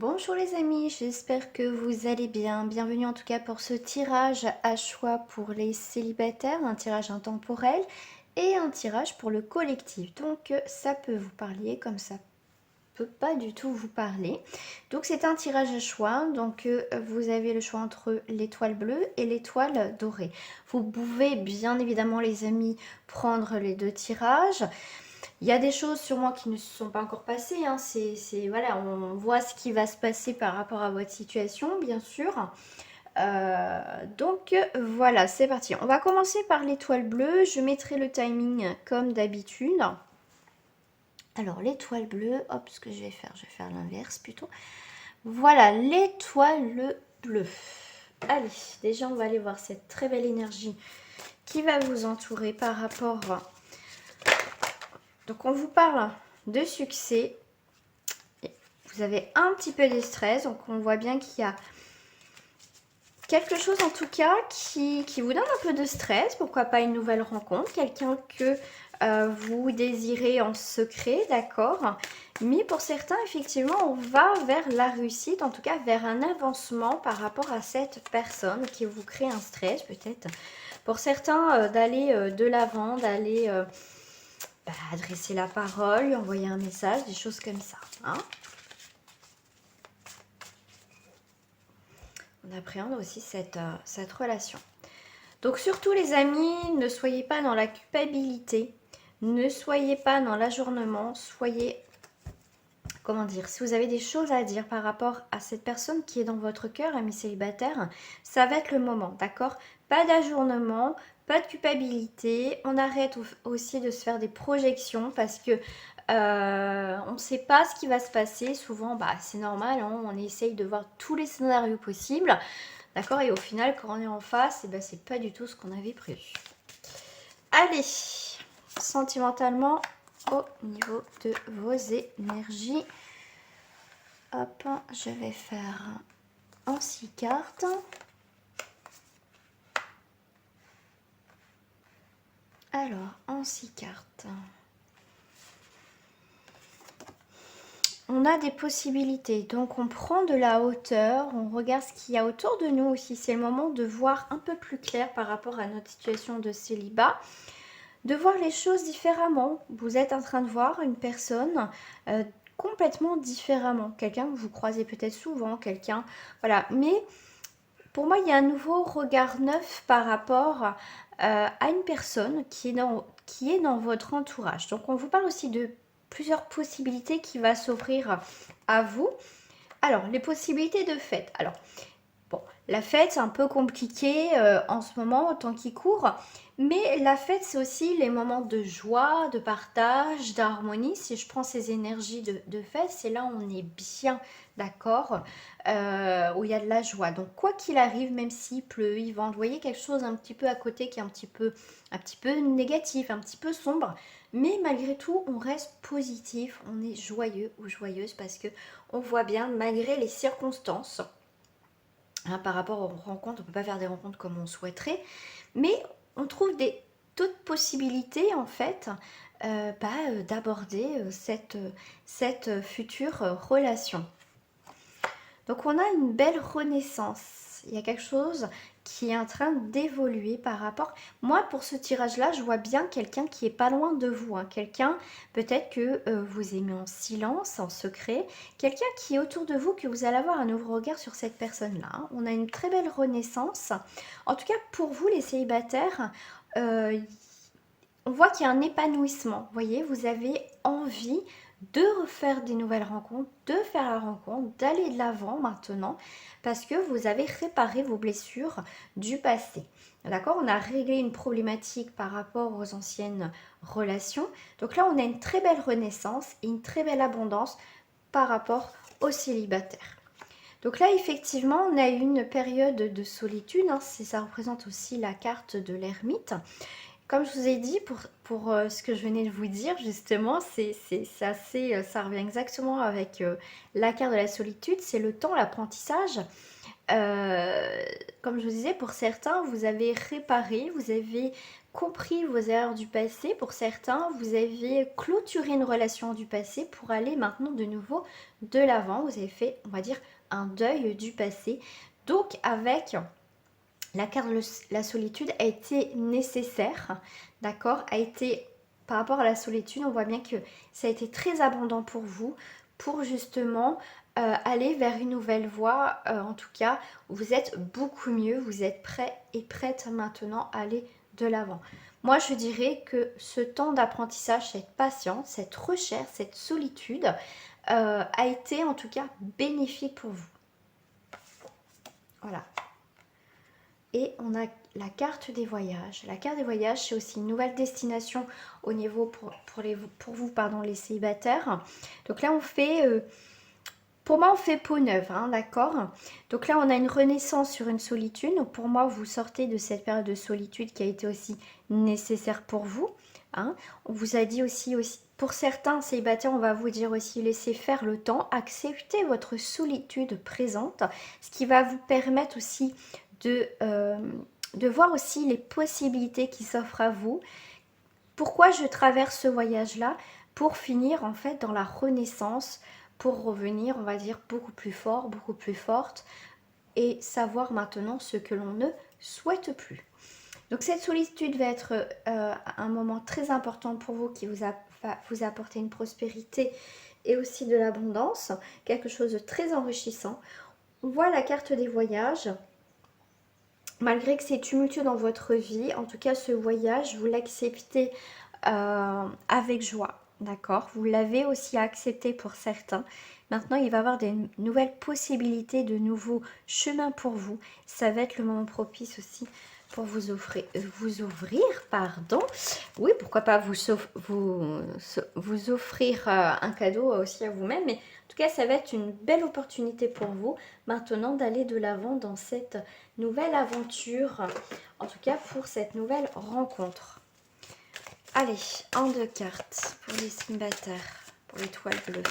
Bonjour les amis, j'espère que vous allez bien. Bienvenue en tout cas pour ce tirage à choix pour les célibataires, un tirage intemporel et un tirage pour le collectif. Donc ça peut vous parler comme ça peut pas du tout vous parler. Donc c'est un tirage à choix, donc vous avez le choix entre l'étoile bleue et l'étoile dorée. Vous pouvez bien évidemment les amis prendre les deux tirages. Il y a des choses sur moi qui ne se sont pas encore passées, hein. Voilà, on voit ce qui va se passer par rapport à votre situation, bien sûr. Donc voilà, c'est parti. On va commencer par l'étoile bleue. Je mettrai le timing comme d'habitude. Alors l'étoile bleue, hop, ce que je vais faire l'inverse plutôt. Voilà, l'étoile bleue. Allez, déjà on va aller voir cette très belle énergie qui va vous entourer par rapport. Donc on vous parle de succès. Vous avez un petit peu de stress, donc on voit bien qu'il y a quelque chose en tout cas qui vous donne un peu de stress. Pourquoi pas une nouvelle rencontre, quelqu'un que vous désirez en secret, d'accord. Mais pour certains, effectivement, on va vers la réussite, en tout cas vers un avancement par rapport à cette personne qui vous crée un stress peut-être. Pour certains, d'aller de l'avant, d'aller adresser la parole, lui envoyer un message, des choses comme ça, hein. On appréhende aussi cette relation. Donc surtout les amis, ne soyez pas dans la culpabilité, ne soyez pas dans l'ajournement, soyez, comment dire, si vous avez des choses à dire par rapport à cette personne qui est dans votre cœur, amis célibataires, ça va être le moment, d'accord? Pas d'ajournement, pas de culpabilité, on arrête aussi de se faire des projections parce que on ne sait pas ce qui va se passer. Souvent, c'est normal, hein, on essaye de voir tous les scénarios possibles. D'accord. Et au final, quand on est en face, c'est pas du tout ce qu'on avait prévu. Allez, sentimentalement, au niveau de vos énergies. Hop, je vais faire en 6 cartes. Alors, en 6 cartes. On a des possibilités, donc on prend de la hauteur, on regarde ce qu'il y a autour de nous aussi. C'est le moment de voir un peu plus clair par rapport à notre situation de célibat, de voir les choses différemment. Vous êtes en train de voir une personne complètement différemment, quelqu'un que vous croisez peut-être souvent, quelqu'un, voilà. Mais pour moi, il y a un nouveau regard neuf par rapport à une personne qui est dans votre entourage. Donc on vous parle aussi de plusieurs possibilités qui va s'offrir à vous. Alors, les possibilités de fête. Alors, bon, la fête, c'est un peu compliqué en ce moment, au temps qui court. Mais la fête, c'est aussi les moments de joie, de partage, d'harmonie. Si je prends ces énergies de fête, c'est là où on est bien, d'accord, où il y a de la joie. Donc, quoi qu'il arrive, même s'il pleut, il vente, vous voyez quelque chose un petit peu à côté qui est un petit peu négatif, un petit peu sombre. Mais malgré tout, on reste positif, on est joyeux ou joyeuse parce que on voit bien, malgré les circonstances, hein, par rapport aux rencontres, on ne peut pas faire des rencontres comme on souhaiterait, mais on trouve d'autres possibilités en fait d'aborder cette future relation. Donc on a une belle renaissance. Il y a quelque chose qui est en train d'évoluer par rapport. Moi, pour ce tirage-là, je vois bien quelqu'un qui est pas loin de vous, hein. Quelqu'un peut-être que vous aimez en silence, en secret. Quelqu'un qui est autour de vous, que vous allez avoir un nouveau regard sur cette personne-là, hein. On a une très belle renaissance. En tout cas, pour vous, les célibataires, on voit qu'il y a un épanouissement. Vous voyez, vous avez envie de refaire des nouvelles rencontres, de faire la rencontre, d'aller de l'avant maintenant, parce que vous avez réparé vos blessures du passé. D'accord? On a réglé une problématique par rapport aux anciennes relations. Donc là, on a une très belle renaissance et une très belle abondance par rapport aux célibataires. Donc là, effectivement, on a eu une période de solitude, hein, ça représente aussi la carte de l'ermite. Comme je vous ai dit, pour ce que je venais de vous dire, justement, c'est assez, ça revient exactement avec la carte de la solitude, c'est le temps, l'apprentissage. Comme je vous disais, pour certains, vous avez réparé, vous avez compris vos erreurs du passé. Pour certains, vous avez clôturé une relation du passé pour aller maintenant de nouveau de l'avant. Vous avez fait, on va dire, un deuil du passé. Donc avec la carte de la solitude a été nécessaire, d'accord, a été, par rapport à la solitude, on voit bien que ça a été très abondant pour vous, pour justement aller vers une nouvelle voie. En tout cas, vous êtes beaucoup mieux, vous êtes prêt et prête maintenant à aller de l'avant. Moi, je dirais que ce temps d'apprentissage, cette patience, cette recherche, cette solitude a été en tout cas bénéfique pour vous. Voilà. Et on a la carte des voyages. La carte des voyages, c'est aussi une nouvelle destination au niveau pour vous, pardon, les célibataires. Donc là, on fait, pour moi, on fait peau neuve, hein, d'accord. Donc là, on a une renaissance sur une solitude. Donc pour moi, vous sortez de cette période de solitude qui a été aussi nécessaire pour vous. Hein. On vous a dit aussi, pour certains célibataires, on va vous dire aussi, laissez faire le temps, acceptez votre solitude présente, ce qui va vous permettre aussi de voir aussi les possibilités qui s'offrent à vous. Pourquoi je traverse ce voyage-là? Pour finir en fait dans la renaissance, pour revenir, on va dire, beaucoup plus fort, beaucoup plus forte, et savoir maintenant ce que l'on ne souhaite plus. Donc cette solitude va être un moment très important pour vous qui va vous apporter une prospérité et aussi de l'abondance, quelque chose de très enrichissant. On voit la carte des voyages. Malgré que c'est tumultueux dans votre vie, en tout cas ce voyage, vous l'acceptez avec joie, d'accord? Vous l'avez aussi accepté pour certains. Maintenant, il va y avoir des nouvelles possibilités, de nouveaux chemins pour vous. Ça va être le moment propice aussi pour vous ouvrir, pardon. Oui, pourquoi pas vous offrir un cadeau aussi à vous-même. Mais en tout cas, ça va être une belle opportunité pour vous maintenant d'aller de l'avant dans cette nouvelle aventure. En tout cas, pour cette nouvelle rencontre. Allez, en 2 cartes pour les célibataires, pour l'étoile bleue.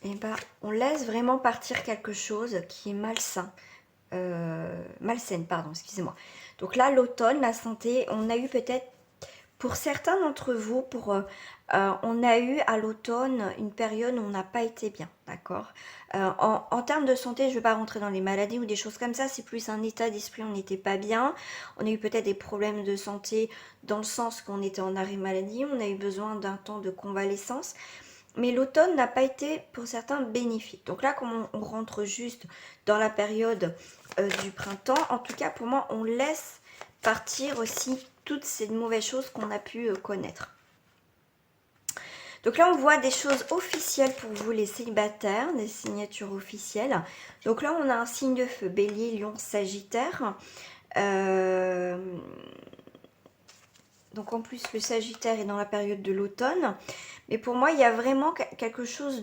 Et bah, on laisse vraiment partir quelque chose qui est malsain. Malsaine, pardon, excusez-moi. Donc là, l'automne, la santé, on a eu peut-être, pour certains d'entre vous, on a eu à l'automne une période où on n'a pas été bien, d'accord. En termes de santé, je ne vais pas rentrer dans les maladies ou des choses comme ça, c'est plus un état d'esprit, on n'était pas bien. On a eu peut-être des problèmes de santé dans le sens qu'on était en arrêt maladie, on a eu besoin d'un temps de convalescence. Mais l'automne n'a pas été pour certains bénéfique. Donc là, comme on rentre juste dans la période du printemps, en tout cas pour moi, on laisse partir aussi toutes ces mauvaises choses qu'on a pu connaître. Donc là, on voit des choses officielles pour vous les célibataires, des signatures officielles. Donc là, on a un signe de feu, Bélier, Lion, Sagittaire. Donc en plus, le Sagittaire est dans la période de l'automne. Mais pour moi, il y a vraiment quelque chose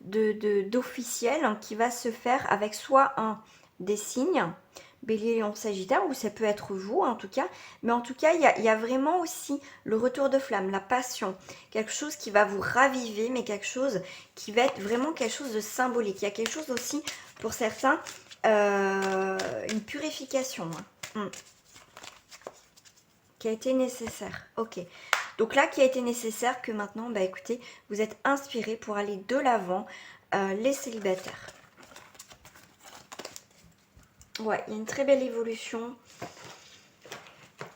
d'officiel qui va se faire avec soit des signes, Bélier, Lion, Sagittaire, ou ça peut être vous en tout cas. Mais en tout cas, il y a vraiment aussi le retour de flamme, la passion. Quelque chose qui va vous raviver, mais quelque chose qui va être vraiment quelque chose de symbolique. Il y a quelque chose aussi, pour certains, une purification. Qui a été nécessaire. Ok. Donc là, qui a été nécessaire que maintenant, bah écoutez, vous êtes inspirés pour aller de l'avant, les célibataires. Ouais, il y a une très belle évolution.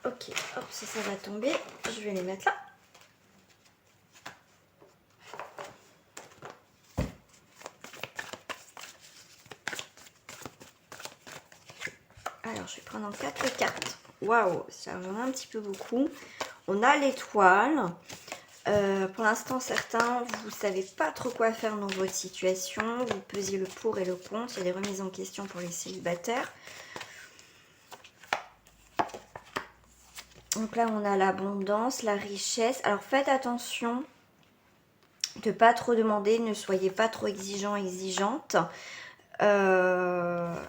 Ok, hop, ça va tomber. Je vais les mettre là. Alors, je vais prendre en 4 cartes. Waouh, ça va un petit peu beaucoup. On a l'étoile. Pour l'instant, certains, vous ne savez pas trop quoi faire dans votre situation. Vous pesez le pour et le contre. Il y a des remises en question pour les célibataires. Donc là, on a l'abondance, la richesse. Alors, faites attention de ne pas trop demander. Ne soyez pas trop exigeant, exigeante.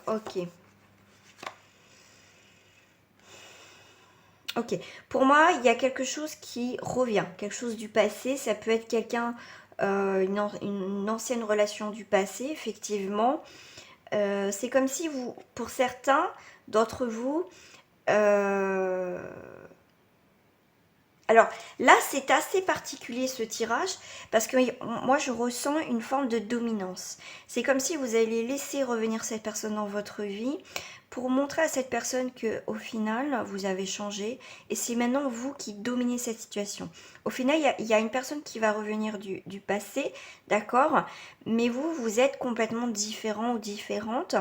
Ok. Ok, pour moi, il y a quelque chose qui revient, quelque chose du passé. Ça peut être quelqu'un, une ancienne relation du passé, effectivement. C'est comme si vous, pour certains d'entre vous, alors là, c'est assez particulier ce tirage parce que moi, je ressens une forme de dominance. C'est comme si vous allez laisser revenir cette personne dans votre vie pour montrer à cette personne que, au final, vous avez changé et c'est maintenant vous qui dominez cette situation. Au final, il y a une personne qui va revenir du passé, d'accord? Mais vous, vous êtes complètement différent ou différente.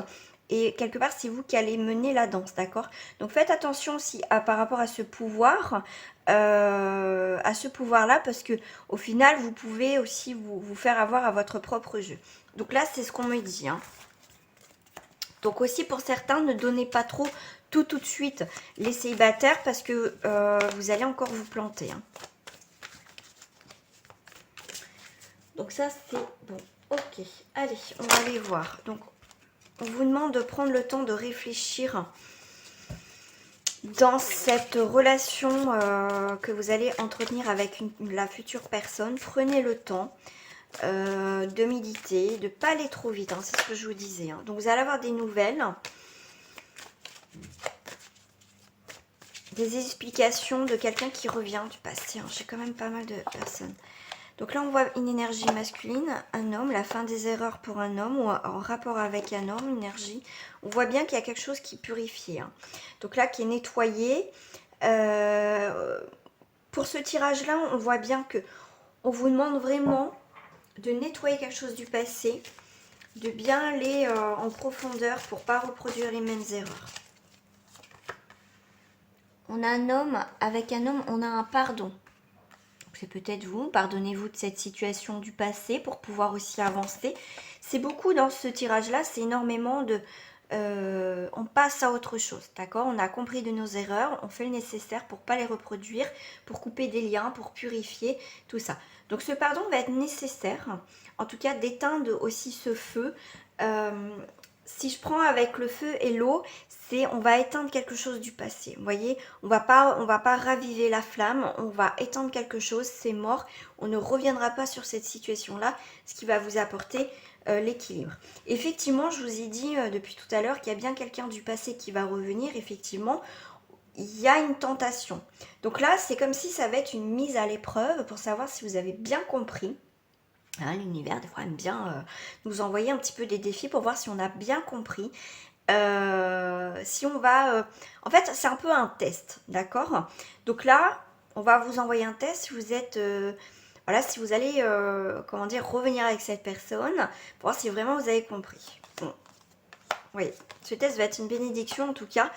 Et quelque part, c'est vous qui allez mener la danse, d'accord? Donc faites attention aussi par rapport à ce pouvoir là parce que au final vous pouvez aussi vous faire avoir à votre propre jeu. Donc là c'est ce qu'on me dit, hein. Donc aussi pour certains, ne donnez pas trop tout de suite les célibataires parce que vous allez encore vous planter, hein. Donc ça c'est bon. Ok, allez, on va aller voir. Donc on vous demande de prendre le temps de réfléchir dans cette relation que vous allez entretenir avec la future personne. Prenez le temps de méditer, de ne pas aller trop vite, hein, c'est ce que je vous disais, hein. Donc vous allez avoir des nouvelles, des explications de quelqu'un qui revient du passé, hein. J'ai quand même pas mal de personnes. Donc là on voit une énergie masculine, un homme, la fin des erreurs pour un homme ou en rapport avec un homme, une énergie. On voit bien qu'il y a quelque chose qui purifie, hein. Donc là qui est nettoyé. Pour ce tirage là on voit bien que on vous demande vraiment de nettoyer quelque chose du passé, de bien aller en profondeur pour pas reproduire les mêmes erreurs. On a un homme, avec un homme, on a un pardon. C'est peut-être vous, pardonnez-vous de cette situation du passé pour pouvoir aussi avancer. C'est beaucoup dans ce tirage-là, c'est énormément de... on passe à autre chose, d'accord? On a compris de nos erreurs, on fait le nécessaire pour pas les reproduire, pour couper des liens, pour purifier, tout ça. Donc ce pardon va être nécessaire, en tout cas d'éteindre aussi ce feu. Si je prends avec le feu et l'eau, c'est on va éteindre quelque chose du passé. Vous voyez, on va pas raviver la flamme, on va éteindre quelque chose, c'est mort. On ne reviendra pas sur cette situation-là, ce qui va vous apporter l'équilibre. Effectivement, je vous ai dit depuis tout à l'heure qu'il y a bien quelqu'un du passé qui va revenir. Effectivement, il y a une tentation. Donc là, c'est comme si ça va être une mise à l'épreuve pour savoir si vous avez bien compris. Hein, l'univers, des fois, aime bien nous envoyer un petit peu des défis pour voir si on a bien compris. Si on va... En fait, c'est un peu un test, d'accord? Donc là, on va vous envoyer un test si vous êtes... voilà, si vous allez, comment dire, revenir avec cette personne pour voir si vraiment vous avez compris. Bon. Oui, ce test va être une bénédiction en tout cas.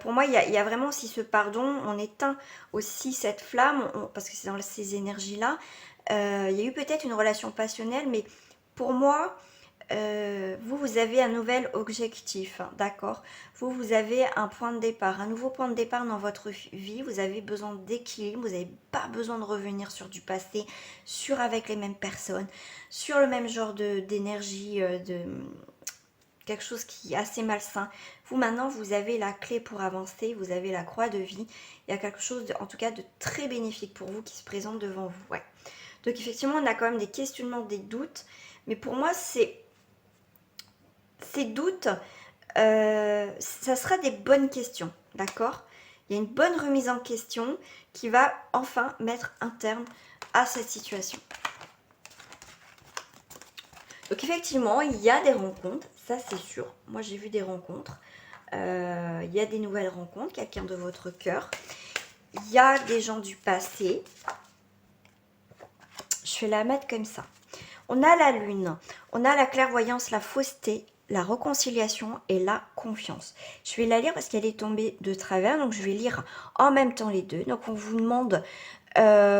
Pour moi, il y a vraiment aussi ce pardon. On éteint aussi cette flamme, parce que c'est dans ces énergies-là. Il y a eu peut-être une relation passionnelle, mais pour moi, vous avez un nouvel objectif, hein, d'accord? Vous avez un point de départ, un nouveau point de départ dans votre vie. Vous avez besoin d'équilibre, vous n'avez pas besoin de revenir sur du passé, sur avec les mêmes personnes, sur le même genre d'énergie, de quelque chose qui est assez malsain. Vous maintenant, vous avez la clé pour avancer, vous avez la croix de vie. Il y a quelque chose, en tout cas, de très bénéfique pour vous qui se présente devant vous. Ouais. Donc effectivement, on a quand même des questionnements, des doutes. Mais pour moi, ces doutes, ça sera des bonnes questions, d'accord? Il y a une bonne remise en question qui va enfin mettre un terme à cette situation. Donc effectivement, il y a des rencontres, ça c'est sûr. Moi j'ai vu des rencontres. Il y a des nouvelles rencontres, quelqu'un de votre cœur. Il y a des gens du passé. Je vais la mettre comme ça. On a la lune, on a la clairvoyance, la fausseté, la réconciliation et la confiance. Je vais la lire parce qu'elle est tombée de travers, donc je vais lire en même temps les deux. Donc on vous demande,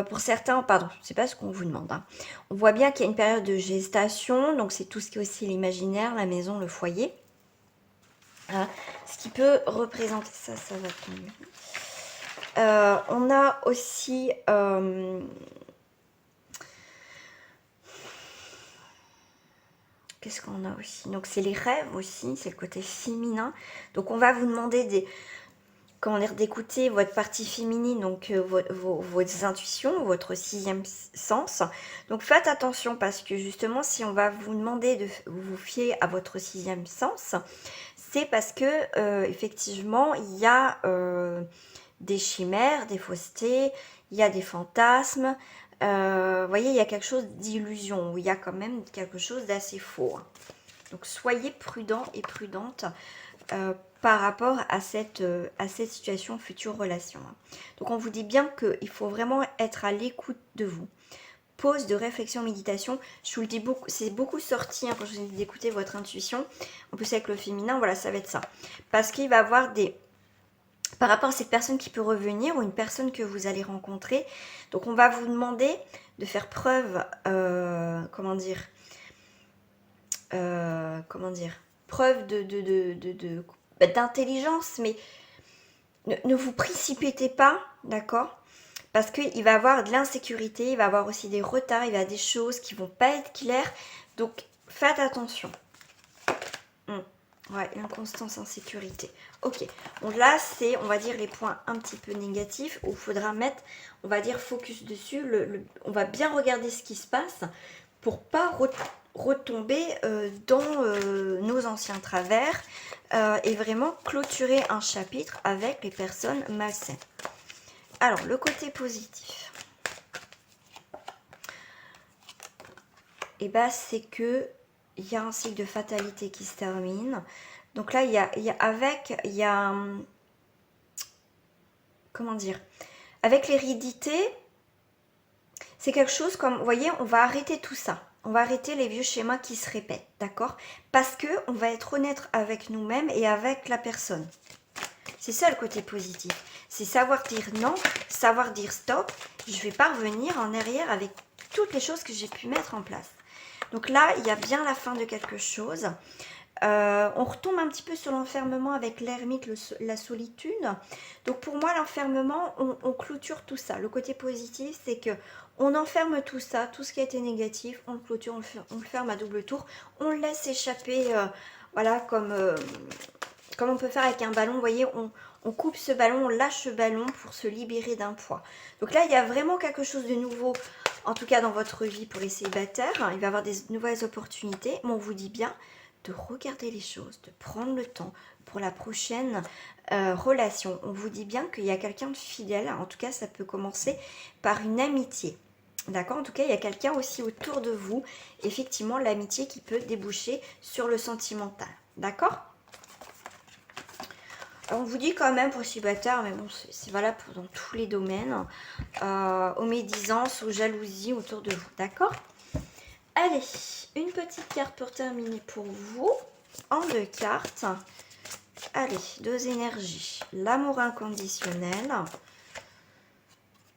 pour certains, pardon, c'est pas ce qu'on vous demande, hein. On voit bien qu'il y a une période de gestation, donc c'est tout ce qui est aussi l'imaginaire, la maison, le foyer. Hein, ce qui peut représenter ça, ça va tomber. On a aussi... qu'est-ce qu'on a aussi? Donc c'est les rêves aussi, c'est le côté féminin. Donc on va vous demander comment dire, d'écouter votre partie féminine, donc vos intuitions, votre sixième sens. Donc faites attention parce que justement, si on va vous demander de vous fier à votre sixième sens, c'est parce que effectivement, il y a des chimères, des faussetés, il y a des fantasmes. Vous voyez, il y a quelque chose d'illusion, où il y a quand même quelque chose d'assez faux. Hein. Donc soyez prudents et prudentes par rapport à cette situation future relation. Donc on vous dit bien qu'il faut vraiment être à l'écoute de vous. Pause de réflexion, méditation, je vous le dis beaucoup, c'est beaucoup sorti hein, quand je vous ai dit d'écouter votre intuition. En plus avec le féminin, voilà, ça va être ça. Parce qu'il va y avoir des... Par rapport à cette personne qui peut revenir ou une personne que vous allez rencontrer. Donc on va vous demander de faire preuve, preuve d'intelligence, mais ne vous précipitez pas, d'accord? Parce qu'il va y avoir de l'insécurité, il va y avoir aussi des retards, il y a des choses qui vont pas être claires. Donc faites attention. Ouais, inconstance, insécurité. Ok, donc là c'est, on va dire, les points un petit peu négatifs où il faudra mettre, on va dire, focus dessus. On va bien regarder ce qui se passe pour pas retomber dans nos anciens travers et vraiment clôturer un chapitre avec les personnes malsaines. Alors, le côté positif, et bah, c'est que il y a un cycle de fatalité qui se termine. Donc là, il y a comment dire, avec l'hérédité, c'est quelque chose comme, vous voyez, on va arrêter tout ça. On va arrêter les vieux schémas qui se répètent, d'accord? Parce que on va être honnête avec nous-mêmes et avec la personne. C'est ça le côté positif. C'est savoir dire non, savoir dire stop. Je ne vais pas revenir en arrière avec toutes les choses que j'ai pu mettre en place. Donc là, il y a bien la fin de quelque chose. On retombe un petit peu sur l'enfermement avec l'ermite, la solitude. Donc pour moi, l'enfermement, on clôture tout ça. Le côté positif, c'est que on enferme tout ça, tout ce qui a été négatif, on le clôture, on le ferme à double tour. On le laisse échapper, voilà, comme on peut faire avec un ballon. Vous voyez, on coupe ce ballon, on lâche ce ballon pour se libérer d'un poids. Donc là, il y a vraiment quelque chose de nouveau, en tout cas dans votre vie pour les célibataires. Il va y avoir des nouvelles opportunités, mais on vous dit bien de regarder les choses, de prendre le temps pour la prochaine relation. On vous dit bien qu'il y a quelqu'un de fidèle, en tout cas ça peut commencer par une amitié. D'accord? En tout cas, il y a quelqu'un aussi autour de vous, effectivement, l'amitié qui peut déboucher sur le sentimental. D'accord? On vous dit quand même pour célibataire, mais bon, c'est valable pour dans tous les domaines, aux médisances, aux jalousies autour de vous. D'accord? Allez, une petite carte pour terminer pour vous, en 2 cartes. Allez, 2 énergies, l'amour inconditionnel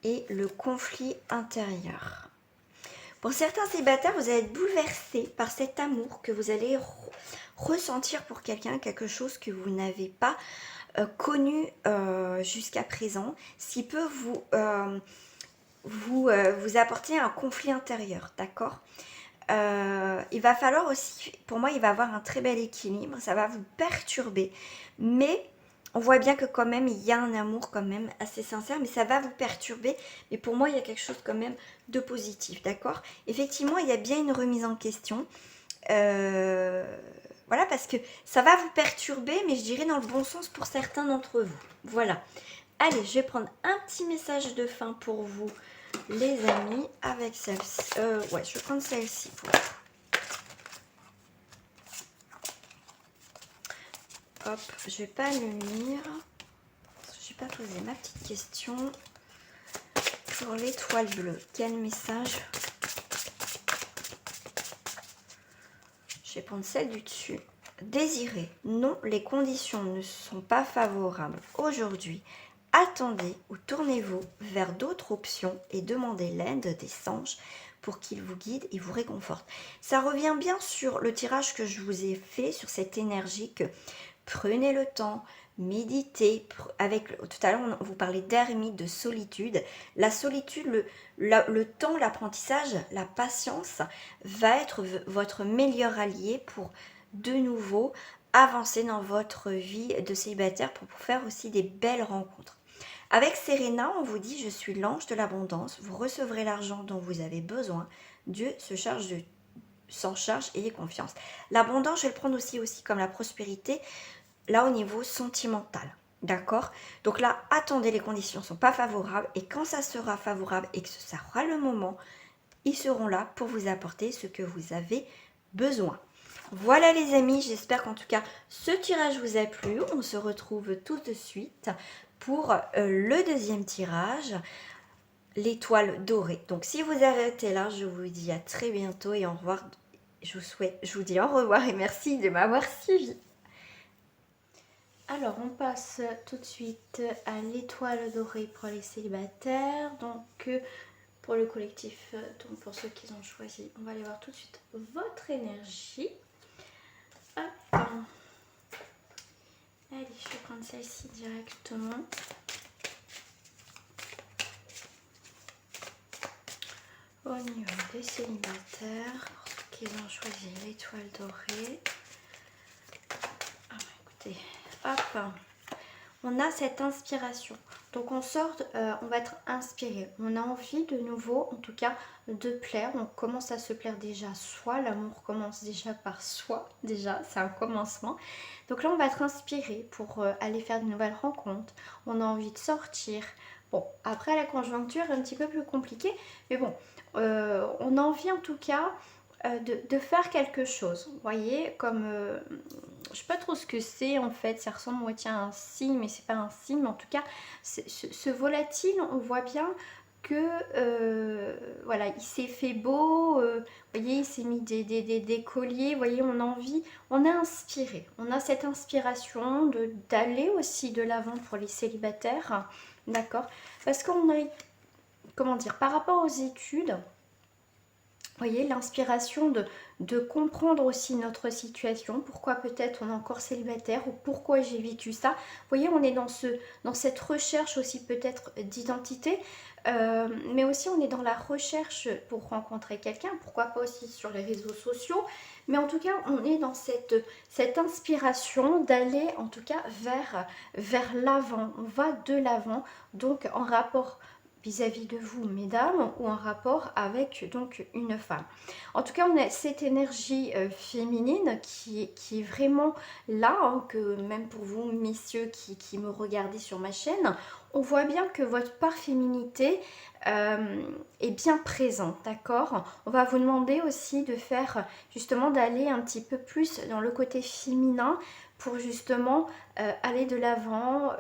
et le conflit intérieur. Pour certains célibataires, vous allez être bouleversés par cet amour que vous allez ressentir pour quelqu'un, quelque chose que vous n'avez pas connu jusqu'à présent, ce qui peut vous apporter un conflit intérieur, d'accord? Il va falloir aussi, pour moi, il va avoir un très bel équilibre, ça va vous perturber, mais on voit bien que quand même, il y a un amour quand même assez sincère, mais ça va vous perturber, mais pour moi, il y a quelque chose quand même de positif, d'accord? Effectivement, il y a bien une remise en question, voilà, parce que ça va vous perturber, mais je dirais dans le bon sens pour certains d'entre vous, voilà. Allez, je vais prendre un petit message de fin pour vous, les amis, avec celle-ci. Ouais, je vais prendre celle-ci pour vous. Hop, je vais pas le lire. Je vais pas poser ma petite question. Pour l'étoile bleue, quel message? Je vais prendre celle du dessus. Désirez. Non, les conditions ne sont pas favorables aujourd'hui. Attendez ou tournez-vous vers d'autres options et demandez l'aide des anges pour qu'ils vous guident et vous réconfortent. Ça revient bien sur le tirage que je vous ai fait, sur cette énergie que prenez le temps, méditez. Tout à l'heure, on vous parlait d'ermite, de solitude. La solitude, le temps, l'apprentissage, la patience va être votre meilleur allié pour de nouveau avancer dans votre vie de célibataire pour faire aussi des belles rencontres. Avec Serena, on vous dit, je suis l'ange de l'abondance, vous recevrez l'argent dont vous avez besoin, Dieu s'en charge, ayez confiance. L'abondance, je vais le prendre aussi comme la prospérité, là au niveau sentimental. D'accord? Donc là, attendez, les conditions ne sont pas favorables et quand ça sera favorable et que ce sera le moment, ils seront là pour vous apporter ce que vous avez besoin. Voilà les amis, j'espère qu'en tout cas ce tirage vous a plu. On se retrouve tout de suite pour le deuxième tirage, l'étoile dorée. Donc si vous arrêtez là, je vous dis à très bientôt et au revoir. Je vous dis au revoir et merci de m'avoir suivi. Alors on passe tout de suite à l'étoile dorée pour les célibataires. Donc pour le collectif, donc pour ceux qui ont choisi, on va aller voir tout de suite votre énergie. Hop. Allez, je vais prendre celle-ci directement. Au niveau des célibataires, pour ceux qui ont choisi l'étoile dorée. Ah, écoutez, hop. On a cette inspiration. Donc on sort, on va être inspiré. On a envie de nouveau, en tout cas, de plaire. On commence à se plaire déjà soi. L'amour commence déjà par soi. Déjà, c'est un commencement. Donc là, on va être inspiré pour aller faire de nouvelles rencontres. On a envie de sortir. Bon, après la conjoncture est un petit peu plus compliquée. Mais bon, on a envie en tout cas de faire quelque chose. Vous voyez, comme... je sais pas trop ce que c'est en fait, ça ressemble moitié à un signe, mais c'est pas un signe, mais en tout cas, ce volatile, on voit bien que voilà, il s'est fait beau, vous voyez, il s'est mis des colliers, vous voyez, on a envie, on est inspiré, on a cette inspiration d'aller aussi de l'avant pour les célibataires, d'accord, parce qu'on a, comment dire, par rapport aux études, vous voyez, l'inspiration de comprendre aussi notre situation, pourquoi peut-être on est encore célibataire ou pourquoi j'ai vécu ça. Vous voyez, on est dans cette recherche aussi peut-être d'identité, mais aussi on est dans la recherche pour rencontrer quelqu'un, pourquoi pas aussi sur les réseaux sociaux. Mais en tout cas, on est dans cette inspiration d'aller en tout cas vers l'avant, on va de l'avant, donc en rapport vis-à-vis de vous, mesdames, ou en rapport avec donc une femme. En tout cas, on a cette énergie féminine qui est vraiment là, hein, que même pour vous, messieurs qui me regardez sur ma chaîne, on voit bien que votre part féminité est bien présente, d'accord? On va vous demander aussi de faire, justement, d'aller un petit peu plus dans le côté féminin pour justement aller de l'avant,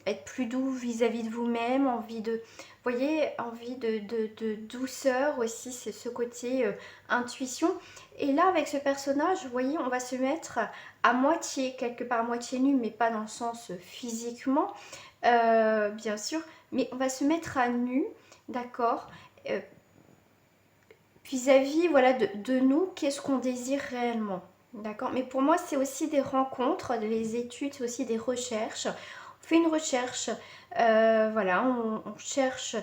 être plus doux vis-à-vis de vous-même, envie de, vous voyez, envie de douceur aussi, c'est ce côté intuition. Et là, avec ce personnage, vous voyez, on va se mettre à moitié, quelque part à moitié nu, mais pas dans le sens physiquement, bien sûr, mais on va se mettre à nu, d'accord, vis-à-vis, voilà, de nous, qu'est-ce qu'on désire réellement. D'accord, mais pour moi c'est aussi des rencontres, les études, c'est aussi des recherches. On fait une recherche, voilà, on cherche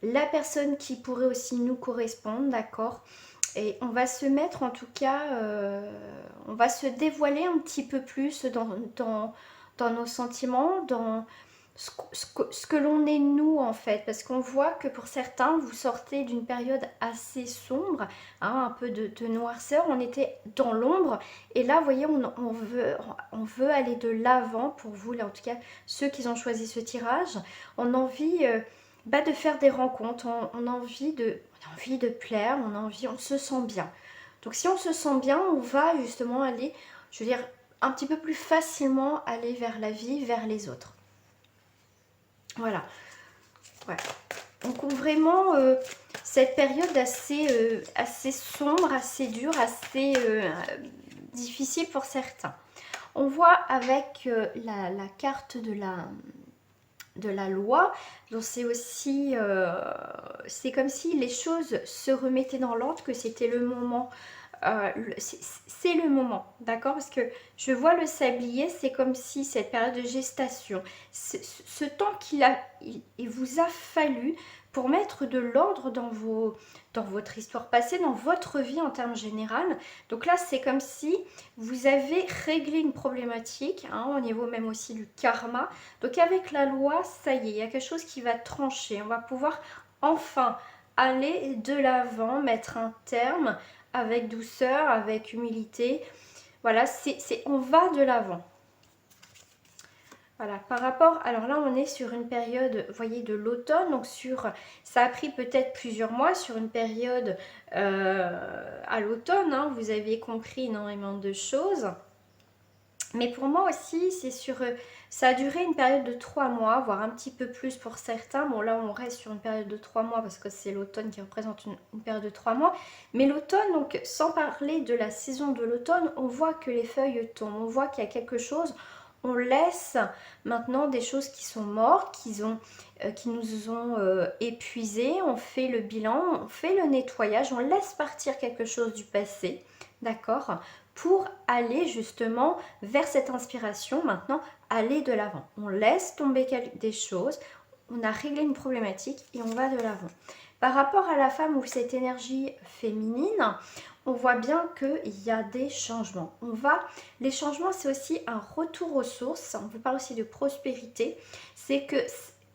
la personne qui pourrait aussi nous correspondre, d'accord. Et on va se mettre en tout cas, on va se dévoiler un petit peu plus dans nos sentiments, dans ce que l'on est nous en fait, parce qu'on voit que pour certains vous sortez d'une période assez sombre, hein, un peu de noirceur, on était dans l'ombre et là vous voyez on veut aller de l'avant pour vous, là en tout cas ceux qui ont choisi ce tirage, on a envie de faire des rencontres, on a envie de plaire, on se sent bien. Donc si on se sent bien, on va justement aller, je veux dire, un petit peu plus facilement aller vers la vie, vers les autres. Voilà. Ouais. Donc vraiment cette période assez sombre, assez dure, assez difficile pour certains. On voit avec la carte de la loi, donc c'est aussi, c'est comme si les choses se remettaient dans l'ordre, que c'était le moment c'est le moment, d'accord? Parce que je vois le sablier, c'est comme si cette période de gestation, ce temps il vous a fallu pour mettre de l'ordre dans votre histoire passée, dans votre vie en termes général. Donc là, c'est comme si vous avez réglé une problématique, hein, au niveau même aussi du karma. Donc avec la loi, ça y est, il y a quelque chose qui va trancher. On va pouvoir enfin aller de l'avant, mettre un terme avec douceur, avec humilité. Voilà, on va de l'avant. Voilà, par rapport, alors là on est sur une période, vous voyez, de l'automne, donc ça a pris peut-être plusieurs mois sur une période à l'automne, hein, vous avez compris énormément de choses. Mais pour moi aussi, ça a duré une période de 3 mois, voire un petit peu plus pour certains. Bon là on reste sur une période de 3 mois parce que c'est l'automne qui représente une période de 3 mois. Mais l'automne, donc sans parler de la saison de l'automne, on voit que les feuilles tombent, on voit qu'il y a quelque chose. On laisse maintenant des choses qui sont mortes, qui nous ont épuisés. On fait le bilan, on fait le nettoyage, on laisse partir quelque chose du passé, d'accord, pour aller justement vers cette inspiration, maintenant, aller de l'avant. On laisse tomber des choses, on a réglé une problématique et on va de l'avant. Par rapport à la femme ou cette énergie féminine, on voit bien qu'il y a des changements. Les changements, c'est aussi un retour aux sources. On vous parle aussi de prospérité. C'est que,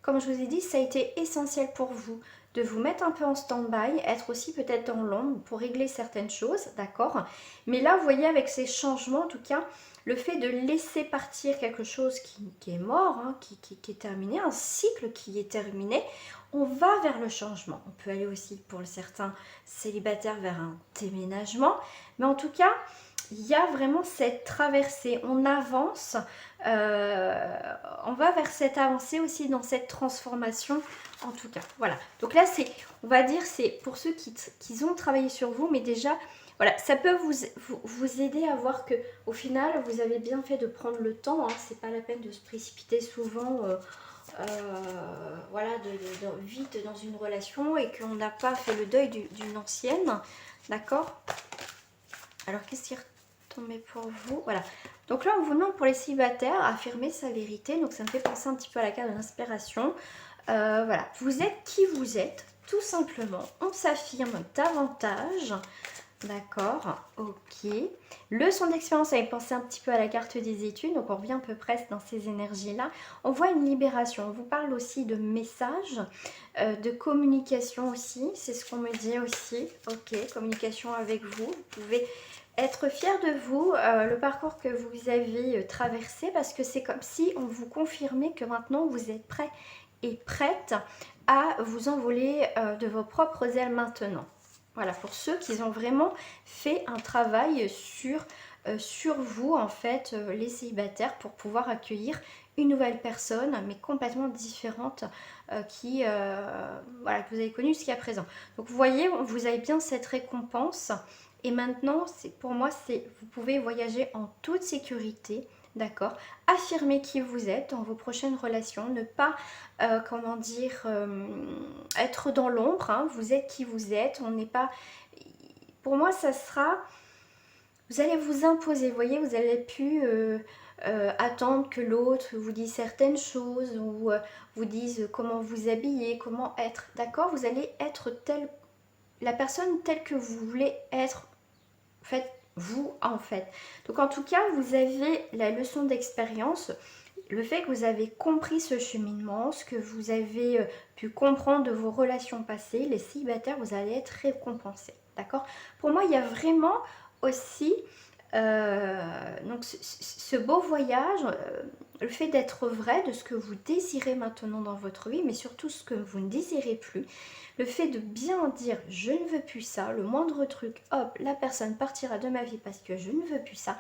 comme je vous ai dit, ça a été essentiel pour vous de vous mettre un peu en stand-by, être aussi peut-être dans l'ombre pour régler certaines choses, d'accord? Mais là, vous voyez, avec ces changements, en tout cas, le fait de laisser partir quelque chose qui est mort, hein, qui est terminé, un cycle qui est terminé, on va vers le changement. On peut aller aussi, pour certains célibataires, vers un déménagement. Mais en tout cas, il y a vraiment cette traversée. On avance, on va vers cette avancée aussi dans cette transformation. En tout cas, voilà. Donc là, on va dire, c'est pour ceux qui ont travaillé sur vous, mais déjà, voilà, ça peut vous aider à voir que au final, vous avez bien fait de prendre le temps. Hein, c'est pas la peine de se précipiter souvent, voilà, vite dans une relation et qu'on n'a pas fait le deuil d'une ancienne, d'accord? Alors, qu'est-ce qui est retombé pour vous? Voilà. Donc là, on vous demande pour les célibataires affirmer sa vérité. Donc ça me fait penser un petit peu à la carte de l'inspiration. Voilà, vous êtes qui vous êtes, tout simplement. On s'affirme davantage. D'accord, ok. Leçon d'expérience, ça avait pensé un petit peu à la carte des études, donc on revient à peu près dans ces énergies-là. On voit une libération, on vous parle aussi de messages, de communication aussi, c'est ce qu'on me dit aussi. Ok, communication avec vous, vous pouvez être fier de vous, le parcours que vous avez traversé, parce que c'est comme si on vous confirmait que maintenant vous êtes prêt et prête à vous envoler de vos propres ailes maintenant. Voilà, pour ceux qui ont vraiment fait un travail sur vous, en fait, les célibataires, pour pouvoir accueillir une nouvelle personne, mais complètement différente, voilà, que vous avez connue jusqu'à présent. Donc vous voyez, vous avez bien cette récompense. Et maintenant, pour moi, vous pouvez voyager en toute sécurité. D'accord. Affirmez qui vous êtes dans vos prochaines relations. Ne pas, comment dire, être dans l'ombre. Hein. Vous êtes qui vous êtes. On n'est pas... Pour moi, ça sera... Vous allez vous imposer. Vous voyez, vous allez plus attendre que l'autre vous dise certaines choses ou vous dise comment vous habiller, comment être. D'accord. Vous allez être la personne telle que vous voulez être. Faites vous en fait. Donc en tout cas, vous avez la leçon d'expérience, le fait que vous avez compris ce cheminement, ce que vous avez pu comprendre de vos relations passées, les célibataires, vous allez être récompensés. D'accord? Pour moi, il y a vraiment aussi donc ce beau voyage, le fait d'être vrai, de ce que vous désirez maintenant dans votre vie, mais surtout ce que vous ne désirez plus. Le fait de bien dire je ne veux plus ça, le moindre truc, hop, la personne partira de ma vie parce que je ne veux plus ça,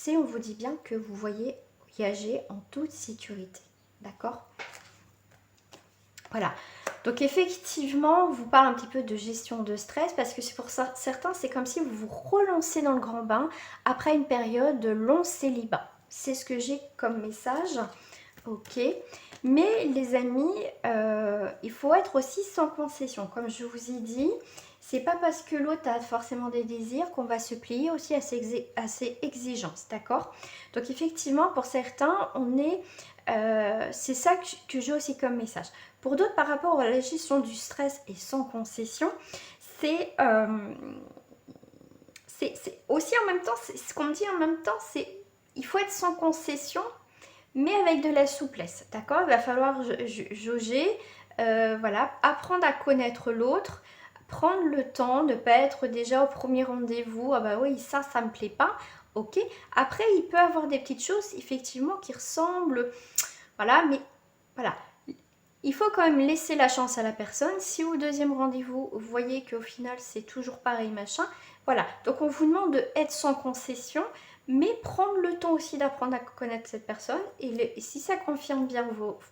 on vous dit bien que vous voyez voyager en toute sécurité. D'accord? Voilà. Donc effectivement, on vous parle un petit peu de gestion de stress parce que c'est pour ça, certains, c'est comme si vous vous relancez dans le grand bain après une période de long célibat. C'est ce que j'ai comme message. Ok. Mais les amis, il faut être aussi sans concession. Comme je vous ai dit, c'est pas parce que l'autre a forcément des désirs qu'on va se plier aussi à ses exigences, d'accord? Donc effectivement, pour certains, c'est ça que j'ai aussi comme message. Pour d'autres, par rapport à la gestion du stress et sans concession, c'est aussi en même temps, ce qu'on me dit en même temps, c'est il faut être sans concession, mais avec de la souplesse, d'accord? Il va falloir jauger, voilà, apprendre à connaître l'autre, prendre le temps, ne pas être déjà au premier rendez-vous, ah bah oui, ça me plaît pas, ok. Après, il peut avoir des petites choses, effectivement, qui ressemblent, voilà, mais voilà. Il faut quand même laisser la chance à la personne. Si au deuxième rendez-vous, vous voyez qu'au final, c'est toujours pareil, machin, voilà. Donc, on vous demande d'être sans concession, mais prendre le temps aussi d'apprendre à connaître cette personne. Et si ça confirme bien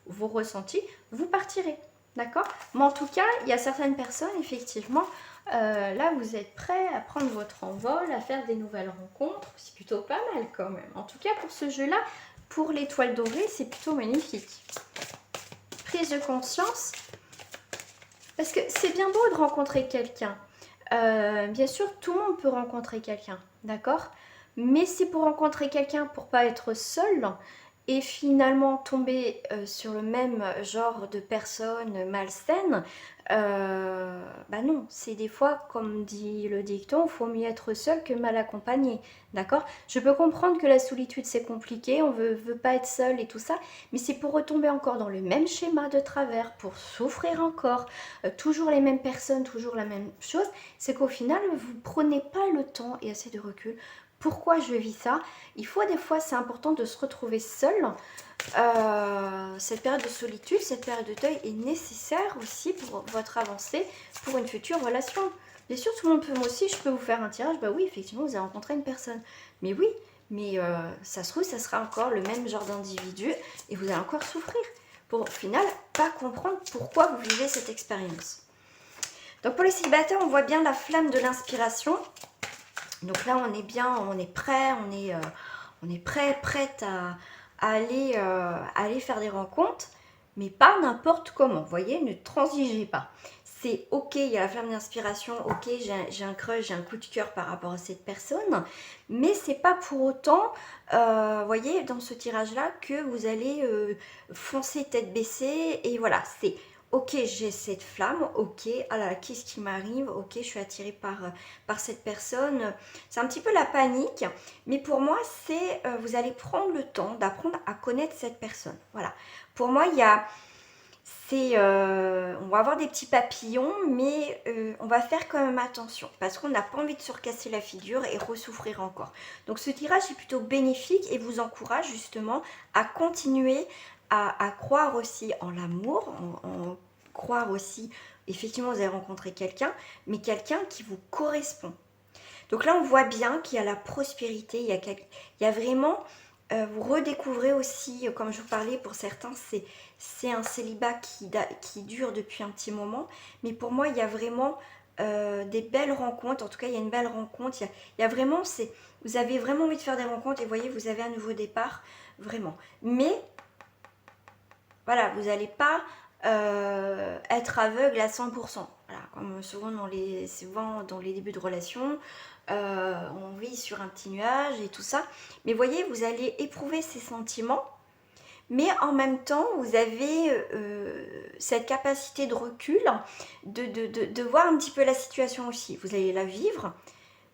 vos ressentis, vous partirez. D'accord? Mais en tout cas, il y a certaines personnes, effectivement, là, vous êtes prêts à prendre votre envol, à faire des nouvelles rencontres. C'est plutôt pas mal quand même. En tout cas, pour ce jeu-là, pour l'étoile dorée, c'est plutôt magnifique. Prise de conscience, parce que c'est bien beau de rencontrer quelqu'un. Bien sûr, tout le monde peut rencontrer quelqu'un, d'accord? Mais c'est pour rencontrer quelqu'un pour pas être seul et finalement tomber sur le même genre de personnes malsaines, bah non, c'est des fois, comme dit le dicton, il faut mieux être seul que mal accompagné, d'accord? Je peux comprendre que la solitude c'est compliqué, on veut pas être seul et tout ça, mais c'est pour retomber encore dans le même schéma de travers, pour souffrir encore, toujours les mêmes personnes, toujours la même chose, c'est qu'au final, vous prenez pas le temps et assez de recul. Pourquoi je vis ça? Il faut des fois, c'est important de se retrouver seul. Cette période de solitude, cette période de deuil est nécessaire aussi pour votre avancée, pour une future relation. Bien sûr, tout le monde peut, moi aussi, je peux vous faire un tirage. Bah oui, effectivement, vous avez rencontré une personne. Mais oui, mais ça se trouve, ça sera encore le même genre d'individu et vous allez encore souffrir. Pour au final, pas comprendre pourquoi vous vivez cette expérience. Donc pour les célibataires, on voit bien la flamme de l'inspiration. Donc là, on est bien, on est prêt, on est prête à aller faire des rencontres, mais pas n'importe comment. Vous voyez, ne transigez pas. C'est ok, il y a la flamme d'inspiration, ok, j'ai un crush, j'ai un coup de cœur par rapport à cette personne, mais c'est pas pour autant, voyez, dans ce tirage-là, que vous allez foncer tête baissée, et voilà, c'est ok, j'ai cette flamme, ok, ah là là, qu'est-ce qui m'arrive, ok, je suis attirée par cette personne. C'est un petit peu la panique, mais pour moi, c'est vous allez prendre le temps d'apprendre à connaître cette personne. Voilà, pour moi, on va avoir des petits papillons, mais on va faire quand même attention, parce qu'on n'a pas envie de se recasser la figure et ressouffrir encore. Donc ce tirage est plutôt bénéfique et vous encourage justement à continuer à croire aussi en l'amour, en croire aussi, effectivement vous allez rencontrer quelqu'un, mais quelqu'un qui vous correspond. Donc là on voit bien qu'il y a la prospérité, il y a vraiment, vous redécouvrez aussi, comme je vous parlais, pour certains c'est un célibat qui dure depuis un petit moment, mais pour moi il y a vraiment des belles rencontres, en tout cas il y a une belle rencontre, il y a vraiment, vous avez vraiment envie de faire des rencontres et vous voyez, vous avez un nouveau départ, vraiment. Mais voilà, vous n'allez pas être aveugle à 100%. Voilà, comme souvent dans les débuts de relation, on vit sur un petit nuage et tout ça. Mais voyez, vous allez éprouver ces sentiments, mais en même temps, vous avez cette capacité de recul, de voir un petit peu la situation aussi. Vous allez la vivre,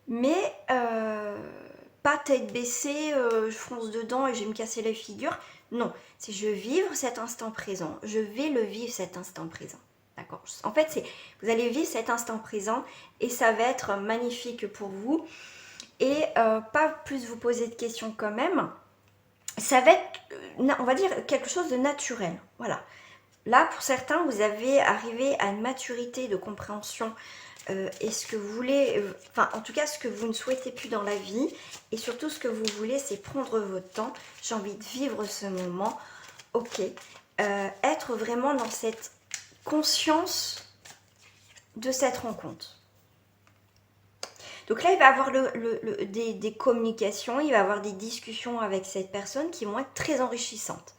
mais pas tête baissée, je fonce dedans et je vais me casser la figure. Non, c'est je vivre cet instant présent. Je vais le vivre cet instant présent. D'accord? En fait, vous allez vivre cet instant présent et ça va être magnifique pour vous. Et pas plus vous poser de questions quand même. Ça va être, on va dire, quelque chose de naturel. Voilà. Là, pour certains, vous avez arrivé à une maturité de compréhension et ce que vous voulez, enfin en tout cas ce que vous ne souhaitez plus dans la vie et surtout ce que vous voulez c'est prendre votre temps, j'ai envie de vivre ce moment, ok, être vraiment dans cette conscience de cette rencontre. Donc là il va y avoir des communications, il va y avoir des discussions avec cette personne qui vont être très enrichissantes.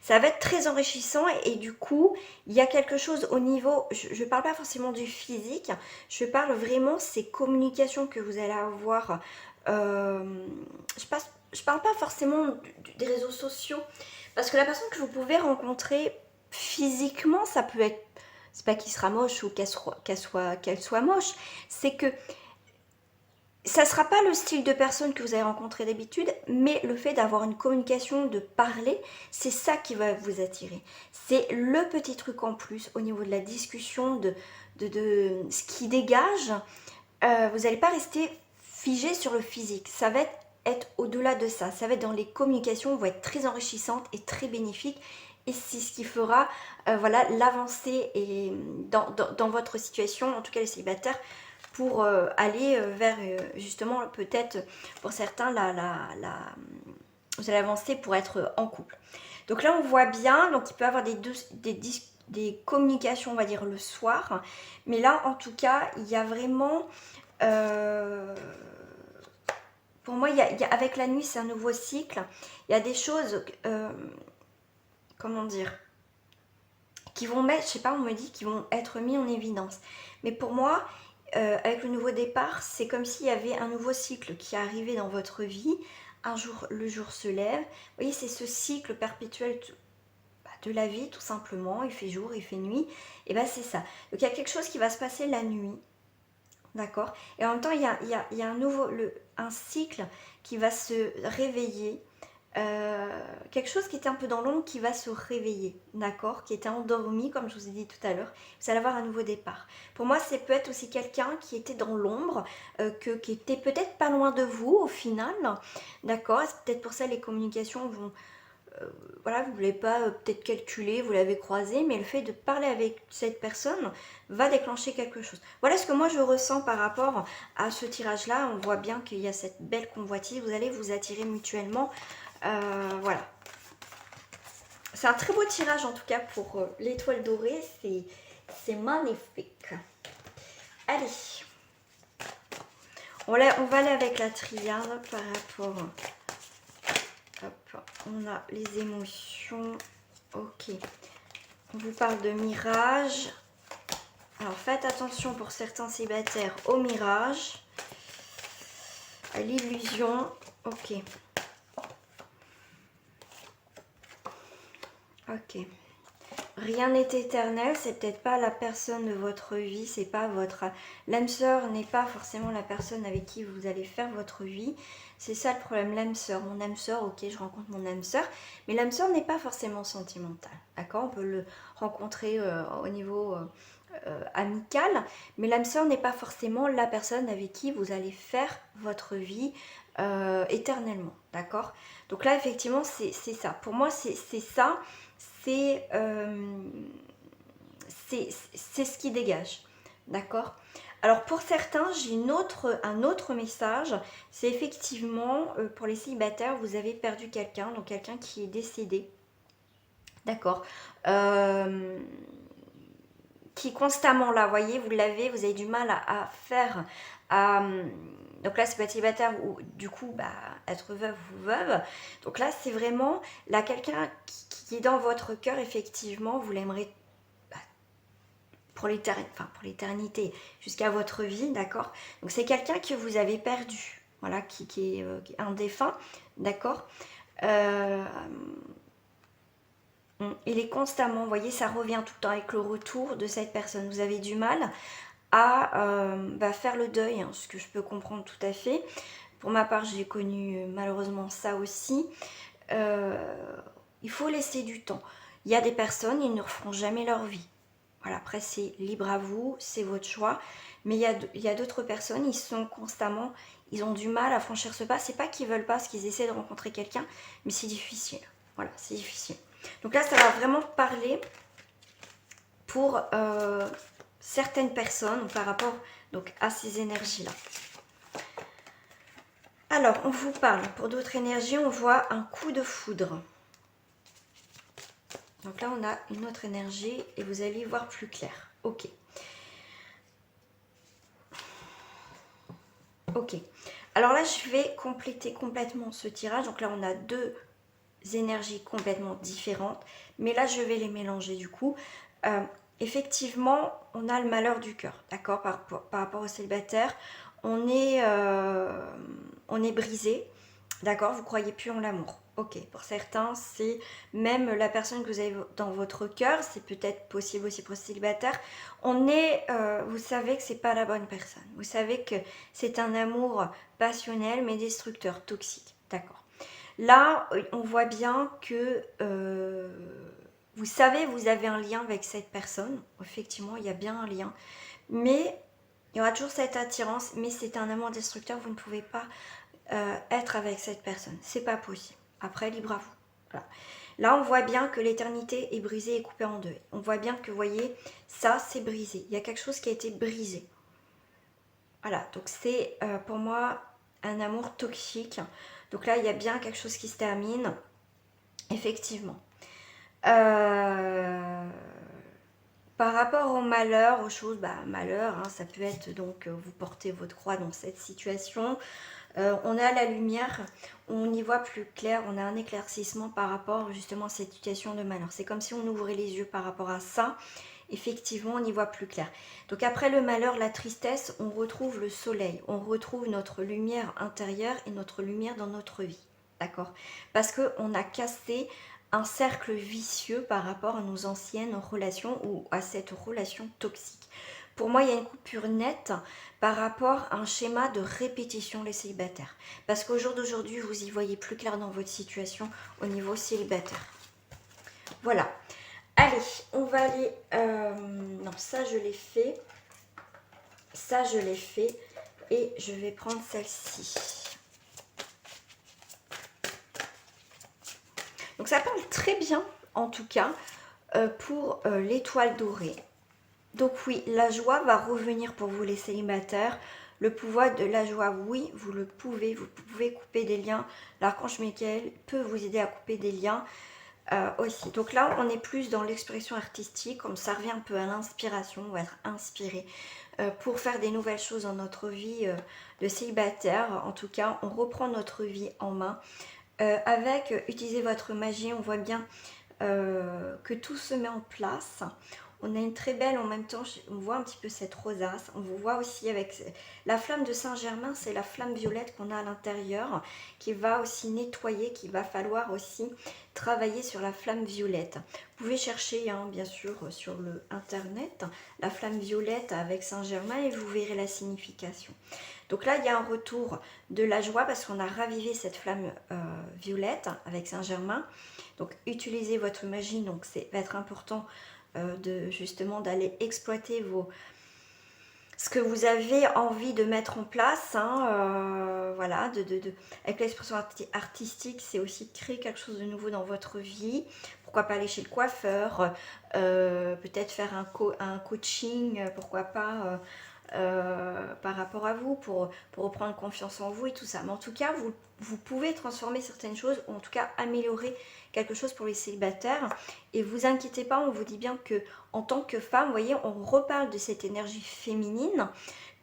ça va être très enrichissant et du coup, il y a quelque chose au niveau, je ne parle pas forcément du physique, je parle vraiment ces communications que vous allez avoir. Je parle pas forcément des réseaux sociaux, parce que la personne que vous pouvez rencontrer physiquement, ça peut être, c'est pas qu'il sera moche ou qu'elle soit moche, c'est que ça ne sera pas le style de personne que vous avez rencontré d'habitude, mais le fait d'avoir une communication, de parler, c'est ça qui va vous attirer. C'est le petit truc en plus au niveau de la discussion, de ce qui dégage. Vous n'allez pas rester figé sur le physique. Ça va être au-delà de ça. Ça va être dans les communications, vont être très enrichissantes et très bénéfiques. Et c'est ce qui fera voilà, l'avancée et dans votre situation, en tout cas les célibataires, pour aller vers justement peut-être pour certains vous allez avancer pour être en couple. Donc là on voit bien, donc il peut y avoir des communications on va dire le soir, mais là en tout cas il y a vraiment pour moi avec la nuit c'est un nouveau cycle, il y a des choses comment dire qui vont mettre, je sais pas, on me dit, qui vont être mis en évidence. Mais pour moi, avec le nouveau départ, c'est comme s'il y avait un nouveau cycle qui arrivait dans votre vie. Un jour, le jour se lève. Vous voyez, c'est ce cycle perpétuel de la vie, tout simplement. Il fait jour, il fait nuit. Et bien, c'est ça. Donc, il y a quelque chose qui va se passer la nuit. D'accord. Et en même temps, il y a un cycle qui va se réveiller. Quelque chose qui était un peu dans l'ombre qui va se réveiller, d'accord, qui était endormi comme je vous ai dit tout à l'heure, vous allez avoir un nouveau départ. Pour moi, c'est peut-être aussi quelqu'un qui était dans l'ombre, qui était peut-être pas loin de vous au final, d'accord, c'est peut-être pour ça les communications vont, voilà, vous ne voulez pas peut-être calculer, vous l'avez croisé, mais le fait de parler avec cette personne va déclencher quelque chose. Voilà ce que moi je ressens par rapport à ce tirage-là. On voit bien qu'il y a cette belle convoitise, vous allez vous attirer mutuellement. Voilà. C'est un très beau tirage en tout cas pour l'étoile dorée. C'est magnifique. Allez. On va aller avec la triade par rapport... Hop, on a les émotions. Ok. On vous parle de mirage. Alors faites attention pour certains célibataires au mirage. À l'illusion. Ok. Ok. Rien n'est éternel, c'est peut-être pas la personne de votre vie, c'est pas votre... L'âme sœur n'est pas forcément la personne avec qui vous allez faire votre vie. C'est ça le problème, l'âme sœur. Mon âme sœur, ok, je rencontre mon âme sœur, mais l'âme sœur n'est pas forcément sentimentale, d'accord. On peut le rencontrer au niveau amical, mais l'âme sœur n'est pas forcément la personne avec qui vous allez faire votre vie éternellement, d'accord. Donc là, effectivement, c'est ça. Pour moi, c'est ça. C'est ce qui dégage, d'accord. Alors pour certains, j'ai un autre message, c'est effectivement pour les célibataires, vous avez perdu quelqu'un, donc quelqu'un qui est décédé, d'accord, qui est constamment là, vous voyez, vous avez du mal à faire, donc là c'est pas être célibataire ou du coup être veuve ou veuve, donc là c'est vraiment là quelqu'un qui est dans votre cœur, effectivement, vous l'aimerez pour l'éternité, jusqu'à votre vie, d'accord. Donc c'est quelqu'un que vous avez perdu, voilà, qui est un défunt, d'accord. Il est constamment, vous voyez, ça revient tout le temps avec le retour de cette personne. Vous avez du mal à faire le deuil, hein, ce que je peux comprendre tout à fait. Pour ma part, j'ai connu malheureusement ça aussi. Il faut laisser du temps. Il y a des personnes, ils ne referont jamais leur vie. Voilà, après c'est libre à vous, c'est votre choix. Mais il y a d'autres personnes, ils ont du mal à franchir ce pas. C'est pas qu'ils veulent pas, parce qu'ils essaient de rencontrer quelqu'un, mais c'est difficile. Voilà, c'est difficile. Donc là, ça va vraiment parler pour certaines personnes par rapport donc, à ces énergies-là. Alors, on vous parle, pour d'autres énergies, on voit un coup de foudre. Donc là, on a une autre énergie et vous allez y voir plus clair. Ok. Ok. Alors là, je vais compléter complètement ce tirage. Donc là, on a deux énergies complètement différentes. Mais là, je vais les mélanger du coup. Effectivement, on a le malheur du cœur, d'accord, par rapport au célibataire. On est brisé, d'accord, vous croyez plus en l'amour. Ok, pour certains, c'est même la personne que vous avez dans votre cœur, c'est peut-être possible aussi pour le célibataire. Vous savez que c'est pas la bonne personne. Vous savez que c'est un amour passionnel mais destructeur, toxique, d'accord. Là, on voit bien que vous savez, vous avez un lien avec cette personne. Effectivement, il y a bien un lien. Mais il y aura toujours cette attirance, mais c'est un amour destructeur. Vous ne pouvez pas être avec cette personne. C'est pas possible. Après, libre à vous. Voilà. Là, on voit bien que l'éternité est brisée et coupée en deux. On voit bien que, vous voyez, ça, c'est brisé. Il y a quelque chose qui a été brisé. Voilà, donc c'est pour moi un amour toxique. Donc là, il y a bien quelque chose qui se termine. Effectivement. Par rapport au malheur, aux choses, malheur, hein, ça peut être donc vous portez votre croix dans cette situation. On a la lumière, on y voit plus clair, on a un éclaircissement par rapport justement à cette situation de malheur. C'est comme si on ouvrait les yeux par rapport à ça. Effectivement, on y voit plus clair. Donc après le malheur, la tristesse, on retrouve le soleil, on retrouve notre lumière intérieure et notre lumière dans notre vie. D'accord? Parce qu'on a cassé un cercle vicieux par rapport à nos anciennes relations ou à cette relation toxique. Pour moi, il y a une coupure nette par rapport à un schéma de répétition les célibataires. Parce qu'au jour d'aujourd'hui, vous y voyez plus clair dans votre situation au niveau célibataire. Voilà. Allez, on va aller... non, ça je l'ai fait. Ça je l'ai fait. Et je vais prendre celle-ci. Donc ça parle très bien, en tout cas, pour l'étoile dorée. Donc oui, la joie va revenir pour vous les célibataires. Le pouvoir de la joie, oui, vous le pouvez. Vous pouvez couper des liens. L'archange Michael peut vous aider à couper des liens aussi. Donc là, on est plus dans l'expression artistique, comme ça revient un peu à l'inspiration, on va être inspiré pour faire des nouvelles choses dans notre vie de célibataire. En tout cas, on reprend notre vie en main. Avec utiliser votre magie, on voit bien que tout se met en place. On a une très belle, en même temps, on voit un petit peu cette rosace. On vous voit aussi avec la flamme de Saint-Germain, c'est la flamme violette qu'on a à l'intérieur, qui va aussi nettoyer, qu'il va falloir aussi travailler sur la flamme violette. Vous pouvez chercher, hein, bien sûr, sur le internet, la flamme violette avec Saint-Germain et vous verrez la signification. Donc là, il y a un retour de la joie parce qu'on a ravivé cette flamme violette avec Saint-Germain. Donc, utilisez votre magie. Donc, c'est va être important justement d'aller exploiter ce que vous avez envie de mettre en place. Hein, voilà, avec l'expression artistique, c'est aussi de créer quelque chose de nouveau dans votre vie. Pourquoi pas aller chez le coiffeur, peut-être faire un coaching, pourquoi pas... par rapport à vous pour reprendre confiance en vous et tout ça. Mais en tout cas, vous pouvez transformer certaines choses ou en tout cas améliorer quelque chose pour les célibataires. Et vous inquiétez pas, on vous dit bien que en tant que femme, vous voyez, on reparle de cette énergie féminine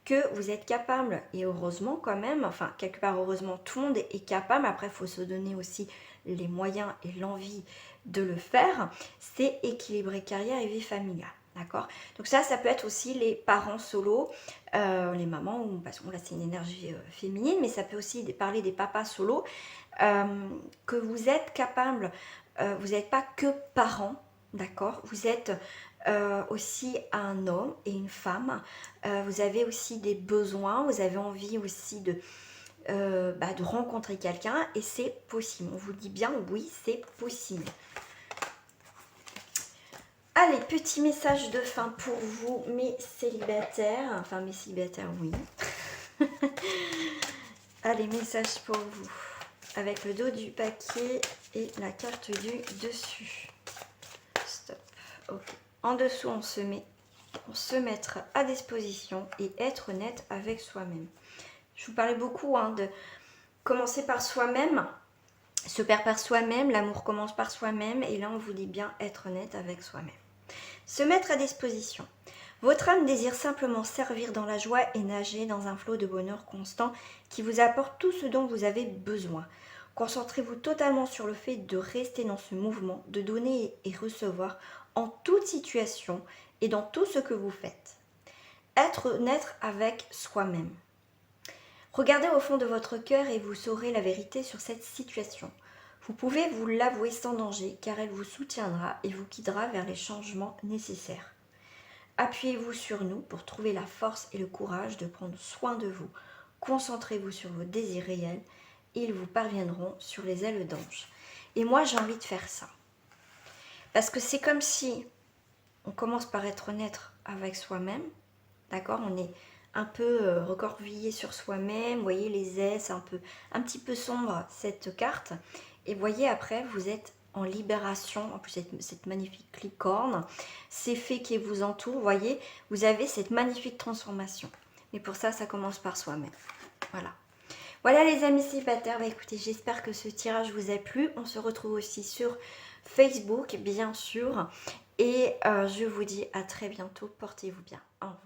que vous êtes capable, et heureusement quand même, enfin quelque part heureusement tout le monde est capable, après il faut se donner aussi les moyens et l'envie de le faire, c'est équilibrer carrière et vie familiale. D'accord? Donc ça peut être aussi les parents solos, les mamans, parce que là c'est une énergie féminine, mais ça peut aussi parler des papas solos, que vous êtes capable, vous n'êtes pas que parents, d'accord? Vous êtes aussi un homme et une femme, vous avez aussi des besoins, vous avez envie aussi de rencontrer quelqu'un et c'est possible. On vous dit bien, oui, c'est possible. Allez, petit message de fin pour vous, mes célibataires. Enfin, mes célibataires, oui. Allez, message pour vous. Avec le dos du paquet et la carte du dessus. Stop. Ok. En dessous, on se mettre à disposition et être honnête avec soi-même. Je vous parlais beaucoup de commencer par soi-même. Se perd par soi-même, l'amour commence par soi-même. Et là, on vous dit bien être honnête avec soi-même. Se mettre à disposition. Votre âme désire simplement servir dans la joie et nager dans un flot de bonheur constant qui vous apporte tout ce dont vous avez besoin. Concentrez-vous totalement sur le fait de rester dans ce mouvement, de donner et recevoir en toute situation et dans tout ce que vous faites. Être honnête avec soi-même. Regardez au fond de votre cœur et vous saurez la vérité sur cette situation. Vous pouvez vous l'avouer sans danger car elle vous soutiendra et vous guidera vers les changements nécessaires. Appuyez-vous sur nous pour trouver la force et le courage de prendre soin de vous. Concentrez-vous sur vos désirs réels et ils vous parviendront sur les ailes d'ange. Et moi, j'ai envie de faire ça. Parce que c'est comme si on commence par être honnête avec soi-même. D'accord? On est un peu recroquevillé sur soi-même. Vous voyez les ailes, c'est un petit peu sombre cette carte. Et vous voyez après, vous êtes en libération. En plus, cette magnifique licorne, ces fées qui vous entourent. Vous voyez, vous avez cette magnifique transformation. Mais pour ça, ça commence par soi-même. Voilà. Voilà les amis célibataires, bah écoutez, j'espère que ce tirage vous a plu. On se retrouve aussi sur Facebook, bien sûr. Et je vous dis à très bientôt. Portez-vous bien. Au revoir.